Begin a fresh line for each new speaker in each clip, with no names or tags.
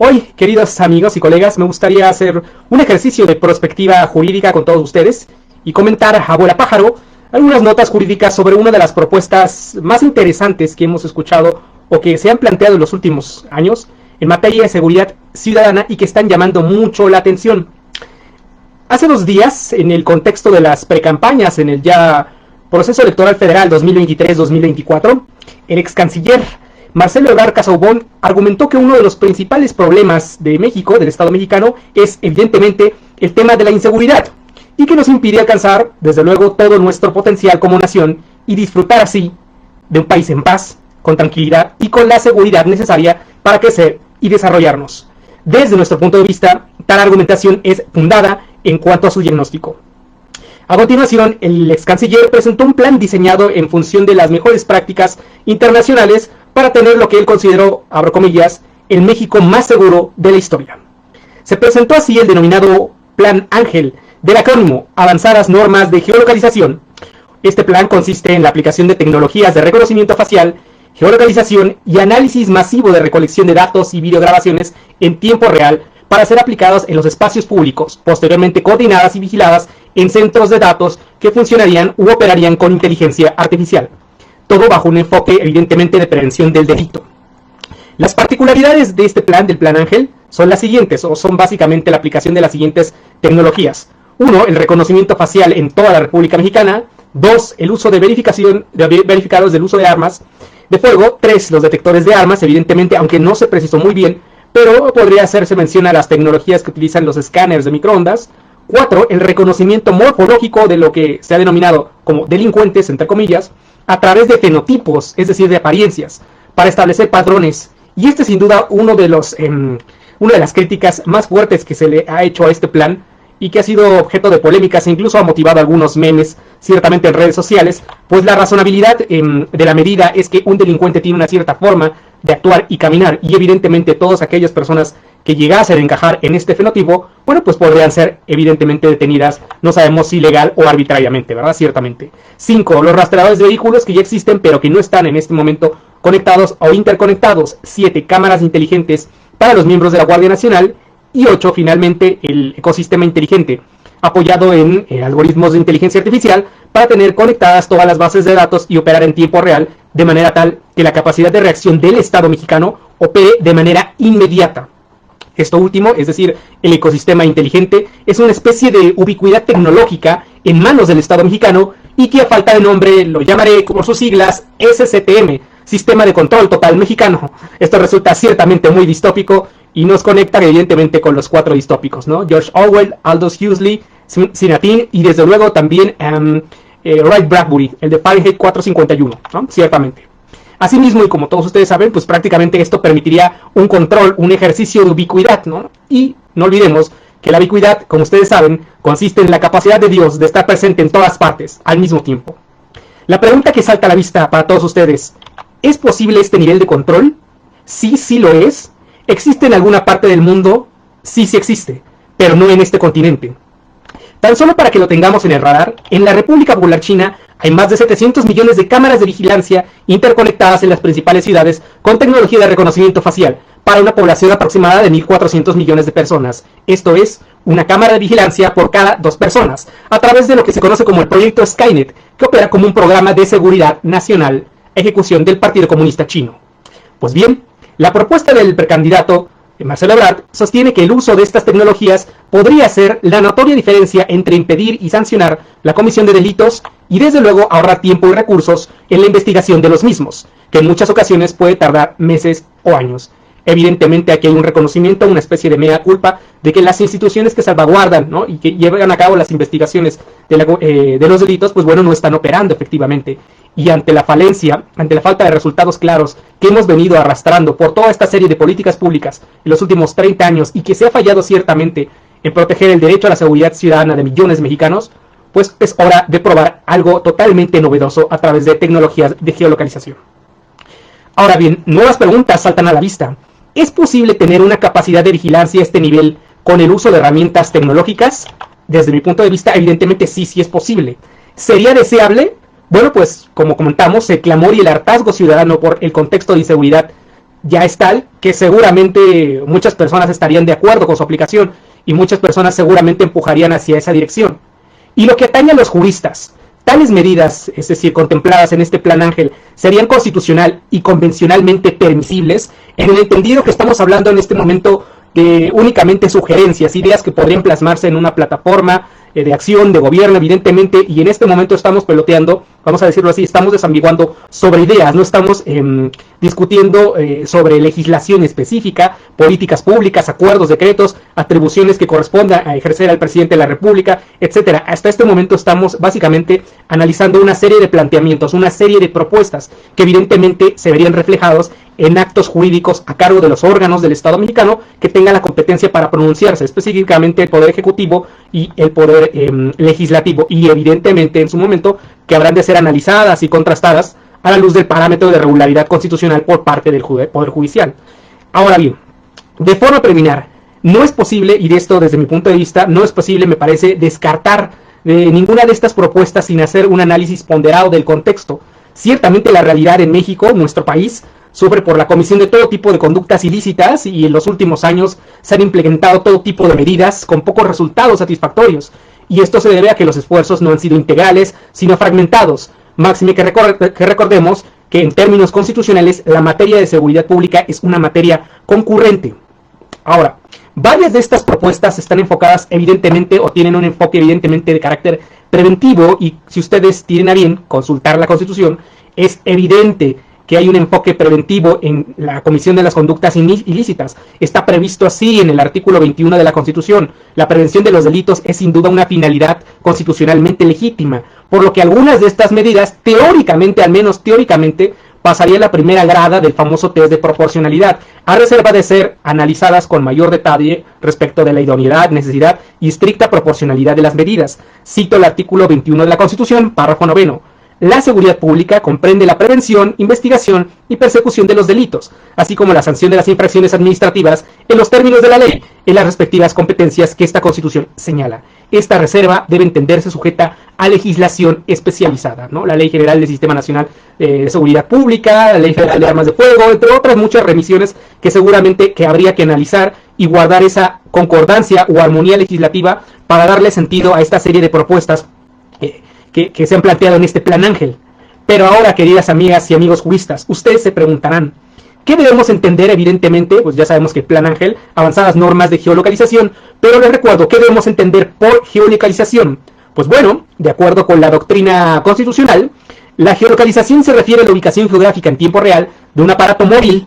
Hoy, queridos amigos y colegas, me gustaría hacer un ejercicio de prospectiva jurídica con todos ustedes y comentar a vuela pájaro algunas notas jurídicas sobre una de las propuestas más interesantes que hemos escuchado o que se han planteado en los últimos años en materia de seguridad ciudadana y que están llamando mucho la atención. Hace 2 días, en el contexto de las precampañas en el ya proceso electoral federal 2023-2024, el ex canciller Marcelo Ebrard Casaubon argumentó que uno de los principales problemas de México, del Estado mexicano, es evidentemente el tema de la inseguridad y que nos impide alcanzar, desde luego, todo nuestro potencial como nación y disfrutar así de un país en paz, con tranquilidad y con la seguridad necesaria para crecer y desarrollarnos. Desde nuestro punto de vista, tal argumentación es fundada en cuanto a su diagnóstico. A continuación, el ex canciller presentó un plan diseñado en función de las mejores prácticas internacionales para tener lo que él consideró, abro comillas, el México más seguro de la historia. Se presentó así el denominado Plan Ángel, del acrónimo Avanzadas Normas de Geolocalización. Este plan consiste en la aplicación de tecnologías de reconocimiento facial, geolocalización y análisis masivo de recolección de datos y videograbaciones en tiempo real para ser aplicados en los espacios públicos, posteriormente coordinadas y vigiladas en centros de datos que funcionarían u operarían con inteligencia artificial. Todo bajo un enfoque evidentemente de prevención del delito. Las particularidades de este plan, del Plan Ángel, son las siguientes, o son básicamente la aplicación de las siguientes tecnologías. 1. El reconocimiento facial en toda la República Mexicana. 2. El uso de verificados del uso de armas de fuego. 3. Los detectores de armas, evidentemente, aunque no se precisó muy bien, pero podría hacerse mención a las tecnologías que utilizan los escáneres de microondas. 4. El reconocimiento morfológico de lo que se ha denominado como delincuentes, entre comillas, a través de fenotipos, es decir, de apariencias, para establecer patrones. Y este sin duda una de las críticas más fuertes que se le ha hecho a este plan y que ha sido objeto de polémicas e incluso ha motivado algunos memes, ciertamente en redes sociales, pues la razonabilidad de la medida es que un delincuente tiene una cierta forma de actuar y caminar, y evidentemente todas aquellas personas que llegasen a encajar en este fenotipo, bueno, pues podrían ser evidentemente detenidas, no sabemos si legal o arbitrariamente, ¿verdad? Ciertamente. 5. Los rastreadores de vehículos que ya existen pero que no están en este momento conectados o interconectados. 7. Cámaras inteligentes para los miembros de la Guardia Nacional. Y 8. Finalmente, el ecosistema inteligente, apoyado en algoritmos de inteligencia artificial para tener conectadas todas las bases de datos y operar en tiempo real, de manera tal que la capacidad de reacción del Estado mexicano opere de manera inmediata. Esto último, es decir, el ecosistema inteligente, es una especie de ubicuidad tecnológica en manos del Estado mexicano y que a falta de nombre lo llamaré por sus siglas SCTM, Sistema de Control Total Mexicano. Esto resulta ciertamente muy distópico y nos conecta evidentemente con los 4 distópicos, ¿no? George Orwell, Aldous Huxley, Sinatin y desde luego también Ray Bradbury, el de Fahrenheit 451, ¿no? Ciertamente. Asimismo, y como todos ustedes saben, pues prácticamente esto permitiría un control, un ejercicio de ubicuidad, ¿no? Y no olvidemos que la ubicuidad, como ustedes saben, consiste en la capacidad de Dios de estar presente en todas partes al mismo tiempo. La pregunta que salta a la vista para todos ustedes, ¿es posible este nivel de control? Sí, sí lo es. ¿Existe en alguna parte del mundo? Sí, sí existe, pero no en este continente. Tan solo para que lo tengamos en el radar, en la República Popular China hay más de 700 millones de cámaras de vigilancia interconectadas en las principales ciudades con tecnología de reconocimiento facial para una población aproximada de 1.400 millones de personas. Esto es, una cámara de vigilancia por cada 2 personas, a través de lo que se conoce como el proyecto Skynet, que opera como un programa de seguridad nacional, ejecución del Partido Comunista Chino. Pues bien, la propuesta del precandidato Marcelo Ebrard sostiene que el uso de estas tecnologías podría ser la notoria diferencia entre impedir y sancionar la comisión de delitos y desde luego ahorrar tiempo y recursos en la investigación de los mismos, que en muchas ocasiones puede tardar meses o años. Evidentemente aquí hay un reconocimiento, una especie de mea culpa de que las instituciones que salvaguardan, ¿no?, y que llevan a cabo las investigaciones de los delitos, pues bueno, no están operando efectivamente. Y ante la falencia, ante la falta de resultados claros que hemos venido arrastrando por toda esta serie de políticas públicas en los últimos 30 años y que se ha fallado ciertamente en proteger el derecho a la seguridad ciudadana de millones de mexicanos, pues es hora de probar algo totalmente novedoso a través de tecnologías de geolocalización. Ahora bien, nuevas preguntas saltan a la vista. ¿Es posible tener una capacidad de vigilancia a este nivel con el uso de herramientas tecnológicas? Desde mi punto de vista, evidentemente sí es posible. ¿Sería deseable? Bueno, pues como comentamos, el clamor y el hartazgo ciudadano por el contexto de inseguridad ya es tal que seguramente muchas personas estarían de acuerdo con su aplicación y muchas personas seguramente empujarían hacia esa dirección. Y lo que atañe a los juristas, tales medidas, es decir, contempladas en este plan Ángel, serían constitucional y convencionalmente permisibles, en el entendido que estamos hablando en este momento de únicamente sugerencias, ideas que podrían plasmarse en una plataforma de acción, de gobierno, evidentemente, y en este momento estamos peloteando, vamos a decirlo así, estamos desambiguando sobre ideas, no estamos discutiendo sobre legislación específica, políticas públicas, acuerdos, decretos, atribuciones que correspondan a ejercer al presidente de la República, etcétera. Hasta este momento estamos básicamente analizando una serie de planteamientos, una serie de propuestas que evidentemente se verían reflejados en actos jurídicos a cargo de los órganos del Estado mexicano que tengan la competencia para pronunciarse, específicamente el Poder Ejecutivo y el Poder Legislativo, y evidentemente en su momento que habrán de ser analizadas y contrastadas a la luz del parámetro de regularidad constitucional por parte del Poder Judicial. Ahora bien, de forma preliminar, no es posible, y de esto desde mi punto de vista, no es posible, me parece, descartar ninguna de estas propuestas sin hacer un análisis ponderado del contexto. Ciertamente la realidad en México, nuestro país, sufre por la comisión de todo tipo de conductas ilícitas y en los últimos años se han implementado todo tipo de medidas con pocos resultados satisfactorios. Y esto se debe a que los esfuerzos no han sido integrales, sino fragmentados. Máxime que recordemos que en términos constitucionales la materia de seguridad pública es una materia concurrente. Ahora, varias de estas propuestas están enfocadas evidentemente o tienen un enfoque evidentemente de carácter preventivo, y si ustedes tienen a bien consultar la Constitución, es evidente que hay un enfoque preventivo en la comisión de las conductas ilícitas. Está previsto así en el artículo 21 de la Constitución. La prevención de los delitos es sin duda una finalidad constitucionalmente legítima, por lo que algunas de estas medidas, teóricamente, al menos teóricamente, pasaría la primera grada del famoso test de proporcionalidad, a reserva de ser analizadas con mayor detalle respecto de la idoneidad, necesidad y estricta proporcionalidad de las medidas. Cito el artículo 21 de la Constitución, párrafo 9. La seguridad pública comprende la prevención, investigación y persecución de los delitos, así como la sanción de las infracciones administrativas en los términos de la ley, en las respectivas competencias que esta Constitución señala. Esta reserva debe entenderse sujeta a legislación especializada, ¿no? La Ley General del Sistema Nacional de Seguridad Pública, la Ley Federal de Armas de Fuego, entre otras muchas remisiones que seguramente que habría que analizar y guardar esa concordancia o armonía legislativa para darle sentido a esta serie de propuestas que se han planteado en este plan Ángel. Pero ahora, queridas amigas y amigos juristas, ustedes se preguntarán, ¿qué debemos entender? Evidentemente, pues ya sabemos que el plan Ángel, avanzadas normas de geolocalización, pero les recuerdo, ¿qué debemos entender por geolocalización? Pues bueno, de acuerdo con la doctrina constitucional, la geolocalización se refiere a la ubicación geográfica en tiempo real de un aparato móvil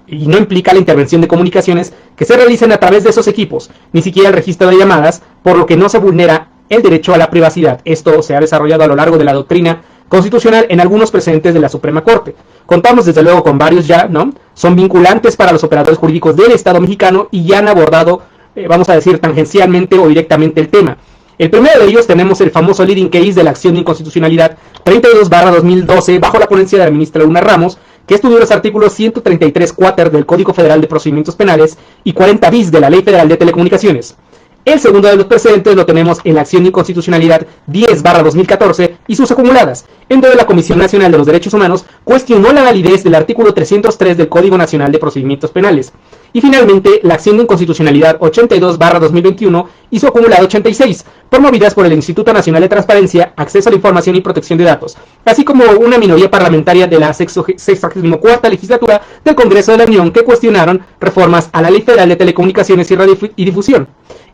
y no implica la intervención de comunicaciones que se realicen a través de esos equipos, ni siquiera el registro de llamadas, por lo que no se vulnera el derecho a la privacidad. Esto se ha desarrollado a lo largo de la doctrina constitucional en algunos precedentes de la Suprema Corte. Contamos desde luego con varios ya, ¿no? Son vinculantes para los operadores jurídicos del Estado mexicano y ya han abordado, vamos a decir, tangencialmente o directamente el tema. El primero de ellos tenemos el famoso leading case de la acción de inconstitucionalidad 32/2012 bajo la ponencia de la ministra Luna Ramos, que estudió los artículos 133 quater del Código Federal de Procedimientos Penales y 40 bis de la Ley Federal de Telecomunicaciones. El segundo de los precedentes lo tenemos en la acción de inconstitucionalidad 10/2014 y sus acumuladas, en donde la Comisión Nacional de los Derechos Humanos cuestionó la validez del artículo 303 del Código Nacional de Procedimientos Penales. Y finalmente, la acción de inconstitucionalidad 82/2021 y su acumulado 86, promovidas por el Instituto Nacional de Transparencia, Acceso a la Información y Protección de Datos, así como una minoría parlamentaria de la 64ª legislatura del Congreso de la Unión que cuestionaron reformas a la Ley Federal de Telecomunicaciones y Radio y Difusión.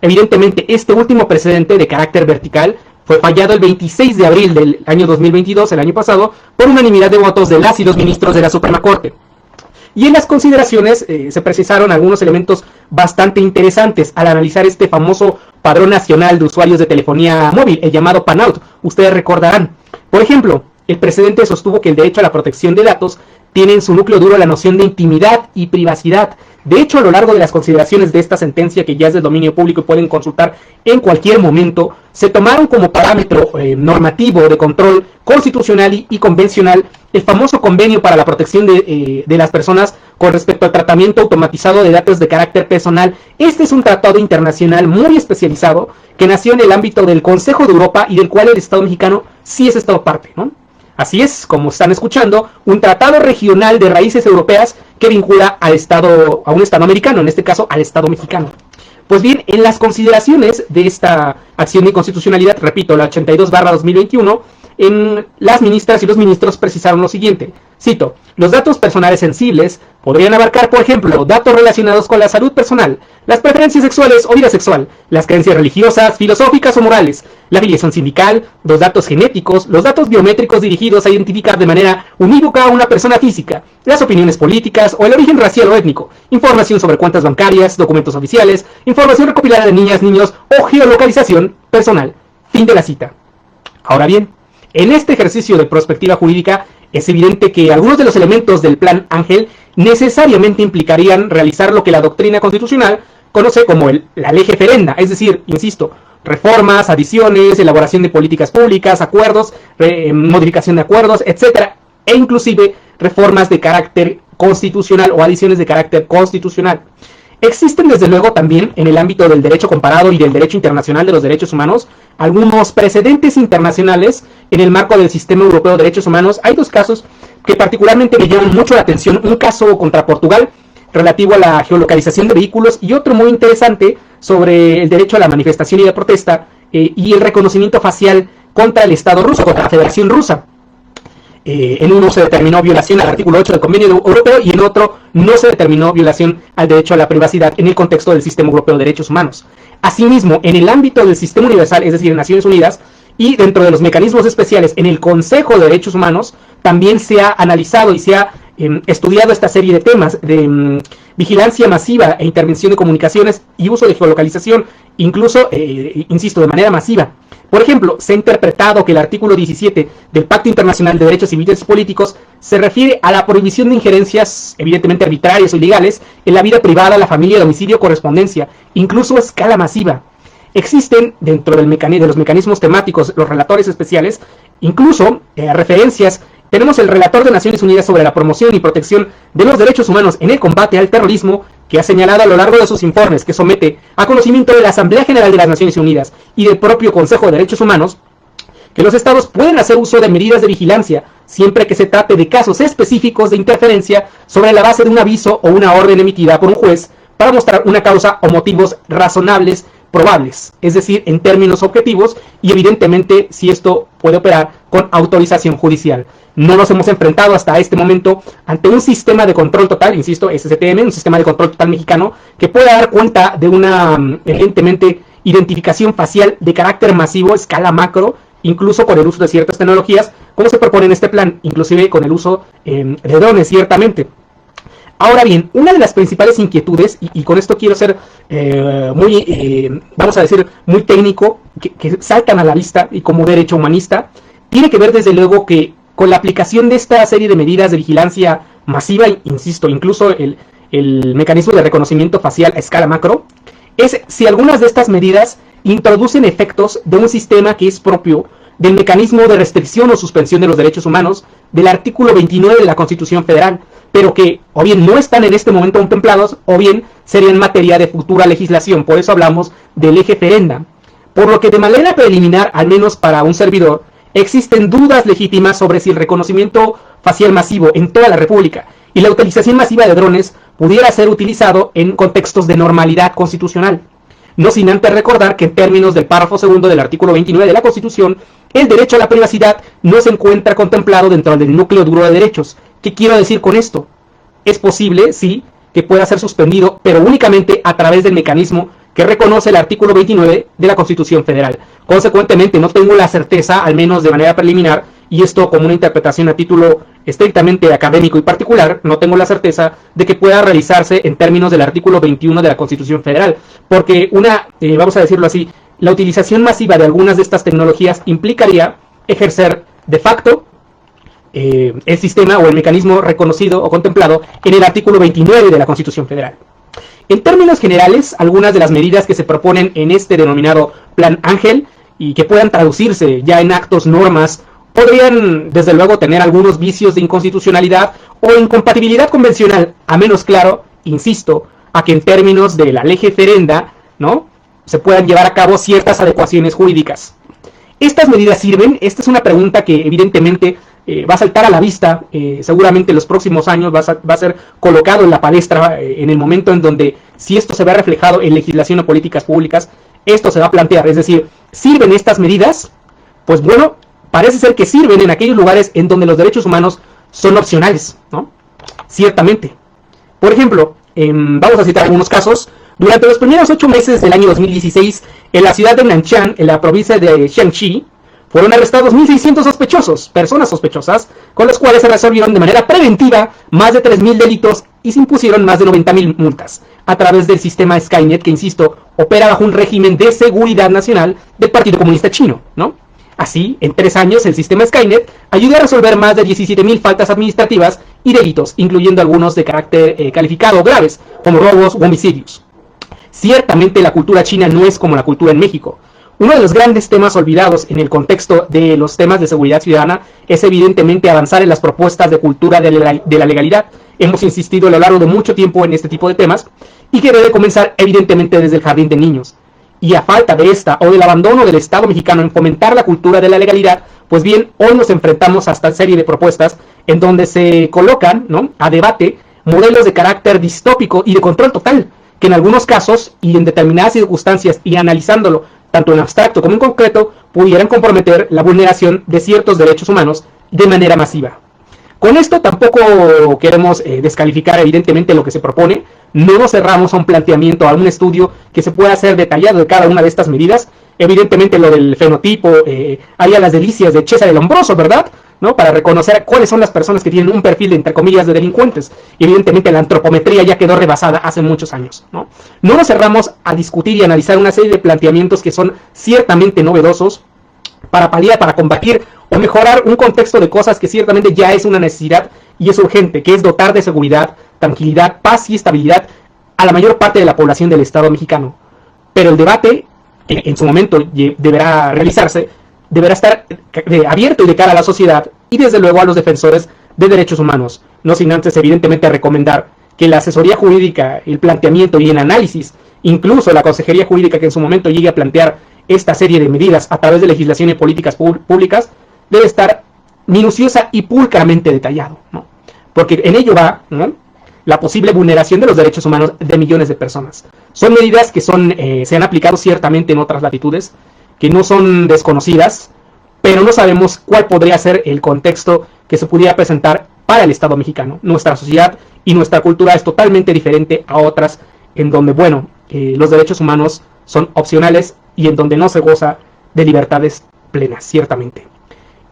Evidentemente, este último precedente de carácter vertical fue fallado el 26 de abril del año 2022, el año pasado, por unanimidad de votos de las y los ministros de la Suprema Corte. Y en las consideraciones se precisaron algunos elementos bastante interesantes al analizar este famoso Padrón Nacional de Usuarios de Telefonía Móvil, el llamado PANAUT. Ustedes recordarán. Por ejemplo, el precedente sostuvo que el derecho a la protección de datos tiene en su núcleo duro la noción de intimidad y privacidad. De hecho, a lo largo de las consideraciones de esta sentencia, que ya es del dominio público y pueden consultar en cualquier momento, se tomaron como parámetro normativo de control constitucional y convencional el famoso convenio para la protección de las personas con respecto al tratamiento automatizado de datos de carácter personal. Este es un tratado internacional muy especializado que nació en el ámbito del Consejo de Europa y del cual el Estado mexicano sí es Estado parte, ¿no? Así es, como están escuchando, un tratado regional de raíces europeas que vincula a un estado americano, en este caso al estado mexicano. Pues bien, en las consideraciones de esta acción de inconstitucionalidad, repito, la 82/2021, las ministras y los ministros precisaron lo siguiente, cito, los datos personales sensibles podrían abarcar, por ejemplo, datos relacionados con la salud personal, las preferencias sexuales o vida sexual, las creencias religiosas, filosóficas o morales, la afiliación sindical, los datos genéticos, los datos biométricos dirigidos a identificar de manera unívoca a una persona física, las opiniones políticas o el origen racial o étnico, información sobre cuentas bancarias, documentos oficiales, información recopilada de niñas, niños o geolocalización personal. Fin de la cita. Ahora bien, en este ejercicio de prospectiva jurídica es evidente que algunos de los elementos del Plan Ángel necesariamente implicarían realizar lo que la doctrina constitucional conoce como la ley referenda, es decir, insisto, reformas, adiciones, elaboración de políticas públicas, acuerdos, modificación de acuerdos, etcétera, e inclusive reformas de carácter constitucional o adiciones de carácter constitucional. Existen desde luego también en el ámbito del derecho comparado y del derecho internacional de los derechos humanos algunos precedentes internacionales en el marco del Sistema Europeo de Derechos Humanos. Hay dos casos que particularmente me llaman mucho la atención, un caso contra Portugal relativo a la geolocalización de vehículos y otro muy interesante sobre el derecho a la manifestación y la protesta y el reconocimiento facial contra el Estado ruso, contra la Federación Rusa. En uno se determinó violación al artículo 8 del Convenio Europeo y en otro no se determinó violación al derecho a la privacidad en el contexto del Sistema Europeo de Derechos Humanos. Asimismo, en el ámbito del Sistema Universal, es decir, en Naciones Unidas, y dentro de los mecanismos especiales en el Consejo de Derechos Humanos, también se ha analizado y se ha estudiado esta serie de temas de vigilancia masiva e intervención de comunicaciones y uso de geolocalización, incluso, insisto, de manera masiva. Por ejemplo, se ha interpretado que el artículo 17 del Pacto Internacional de Derechos Civiles y Políticos se refiere a la prohibición de injerencias evidentemente arbitrarias o ilegales en la vida privada, la familia, domicilio, correspondencia, incluso a escala masiva. Existen dentro de los mecanismos temáticos, los relatores especiales, incluso referencias. Tenemos el relator de Naciones Unidas sobre la promoción y protección de los derechos humanos en el combate al terrorismo, que ha señalado a lo largo de sus informes que somete a conocimiento de la Asamblea General de las Naciones Unidas y del propio Consejo de Derechos Humanos, que los estados pueden hacer uso de medidas de vigilancia siempre que se trate de casos específicos de interferencia sobre la base de un aviso o una orden emitida por un juez para mostrar una causa o motivos razonables probables, es decir, en términos objetivos y evidentemente si esto puede operar con autorización judicial. No nos hemos enfrentado hasta este momento ante un sistema de control total, insisto, SCTM, un sistema de control total mexicano, que pueda dar cuenta de una, evidentemente, identificación facial de carácter masivo, escala macro, incluso con el uso de ciertas tecnologías, como se propone en este plan, inclusive con el uso de drones, ciertamente. Ahora bien, una de las principales inquietudes, y con esto quiero ser vamos a decir, muy técnico, que saltan a la vista y como derecho humanista, tiene que ver desde luego que con la aplicación de esta serie de medidas de vigilancia masiva, insisto, incluso el mecanismo de reconocimiento facial a escala macro, es si algunas de estas medidas introducen efectos de un sistema que es propio del mecanismo de restricción o suspensión de los derechos humanos del artículo 29 de la Constitución Federal, pero que o bien no están en este momento contemplados o bien serían materia de futura legislación. Por eso hablamos del eje referenda. Por lo que de manera preliminar, al menos para un servidor, existen dudas legítimas sobre si el reconocimiento facial masivo en toda la República y la utilización masiva de drones pudiera ser utilizado en contextos de normalidad constitucional. No sin antes recordar que en términos del párrafo segundo del artículo 29 de la Constitución, el derecho a la privacidad no se encuentra contemplado dentro del núcleo duro de derechos. ¿Qué quiero decir con esto? Es posible, sí, que pueda ser suspendido, pero únicamente a través del mecanismo que reconoce el artículo 29 de la Constitución Federal. Consecuentemente, no tengo la certeza, al menos de manera preliminar, y esto como una interpretación a título estrictamente académico y particular, no tengo la certeza de que pueda realizarse en términos del artículo 21 de la Constitución Federal, porque vamos a decirlo así, la utilización masiva de algunas de estas tecnologías implicaría ejercer de facto el sistema o el mecanismo reconocido o contemplado en el artículo 29 de la Constitución Federal. En términos generales, algunas de las medidas que se proponen en este denominado Plan Ángel y que puedan traducirse ya en actos, normas, podrían desde luego tener algunos vicios de inconstitucionalidad o incompatibilidad convencional, a menos claro, insisto, a que en términos de la ley referenda, ¿no?, se puedan llevar a cabo ciertas adecuaciones jurídicas. ¿Estas medidas sirven? Esta es una pregunta que evidentemente va a saltar a la vista, seguramente en los próximos años va a ser colocado en la palestra en el momento en donde, si esto se ve reflejado en legislación o políticas públicas, esto se va a plantear. Es decir, ¿sirven estas medidas? Pues bueno, parece ser que sirven en aquellos lugares en donde los derechos humanos son opcionales, ¿no? Ciertamente. Por ejemplo, vamos a citar algunos casos. Durante los primeros 8 meses del año 2016, en la ciudad de Nanchang, en la provincia de Jiangxi, fueron arrestados 1.600 sospechosos, personas sospechosas, con los cuales se resolvieron de manera preventiva más de 3.000 delitos y se impusieron más de 90.000 multas a través del sistema Skynet, que, insisto, opera bajo un régimen de seguridad nacional del Partido Comunista Chino, ¿no? Así, en 3 años, el sistema Skynet ayudó a resolver más de 17.000 faltas administrativas y delitos, incluyendo algunos de carácter calificado graves, como robos u homicidios. Ciertamente la cultura china no es como la cultura en México. Uno de los grandes temas olvidados en el contexto de los temas de seguridad ciudadana es evidentemente avanzar en las propuestas de cultura de la legalidad. Hemos insistido a lo largo de mucho tiempo en este tipo de temas y que debe comenzar evidentemente desde el jardín de niños. Y a falta de esta o del abandono del Estado mexicano en fomentar la cultura de la legalidad, pues bien, hoy nos enfrentamos a esta serie de propuestas en donde se colocan, ¿no?, a debate modelos de carácter distópico y de control total, que en algunos casos y en determinadas circunstancias, y analizándolo tanto en abstracto como en concreto, pudieran comprometer la vulneración de ciertos derechos humanos de manera masiva. Con esto tampoco queremos descalificar evidentemente lo que se propone. No nos cerramos a un planteamiento, a un estudio que se pueda hacer detallado de cada una de estas medidas. Evidentemente lo del fenotipo, hay a las delicias de César el Hombroso, ¿verdad?, ¿no?, para reconocer cuáles son las personas que tienen un perfil de, entre comillas, de delincuentes. Y evidentemente la antropometría ya quedó rebasada hace muchos años, ¿no? No nos cerramos a discutir y analizar una serie de planteamientos que son ciertamente novedosos para paliar, para combatir o mejorar un contexto de cosas que ciertamente ya es una necesidad y es urgente, que es dotar de seguridad, tranquilidad, paz y estabilidad a la mayor parte de la población del Estado mexicano. Pero el debate, que en su momento deberá realizarse, deberá estar abierto y de cara a la sociedad y desde luego a los defensores de derechos humanos, no sin antes evidentemente recomendar que la asesoría jurídica, el planteamiento y el análisis, incluso la consejería jurídica que en su momento llegue a plantear esta serie de medidas a través de legislación y políticas públicas, debe estar minuciosa y pulcramente detallado, ¿no?, porque en ello va, ¿no?, la posible vulneración de los derechos humanos de millones de personas. Son medidas que se han aplicado ciertamente en otras latitudes, que no son desconocidas, pero no sabemos cuál podría ser el contexto que se pudiera presentar para el Estado mexicano. Nuestra sociedad y nuestra cultura es totalmente diferente a otras en donde, bueno, los derechos humanos son opcionales y en donde no se goza de libertades plenas, ciertamente.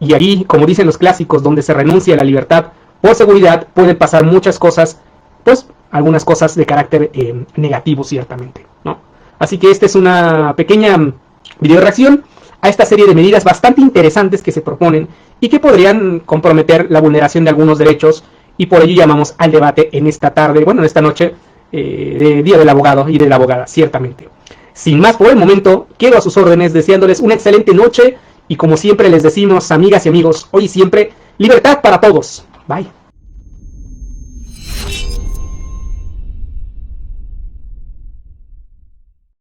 Y allí, como dicen los clásicos, donde se renuncia a la libertad por seguridad, pueden pasar muchas cosas, pues algunas cosas de carácter negativo, ciertamente, ¿no? Así que esta es una pequeña video reacción a esta serie de medidas bastante interesantes que se proponen y que podrían comprometer la vulneración de algunos derechos, y por ello llamamos al debate en esta tarde, bueno, en esta noche, de Día del Abogado y de la Abogada, ciertamente. Sin más por el momento, quedo a sus órdenes deseándoles una excelente noche y, como siempre les decimos, amigas y amigos, hoy y siempre, libertad para todos. Bye.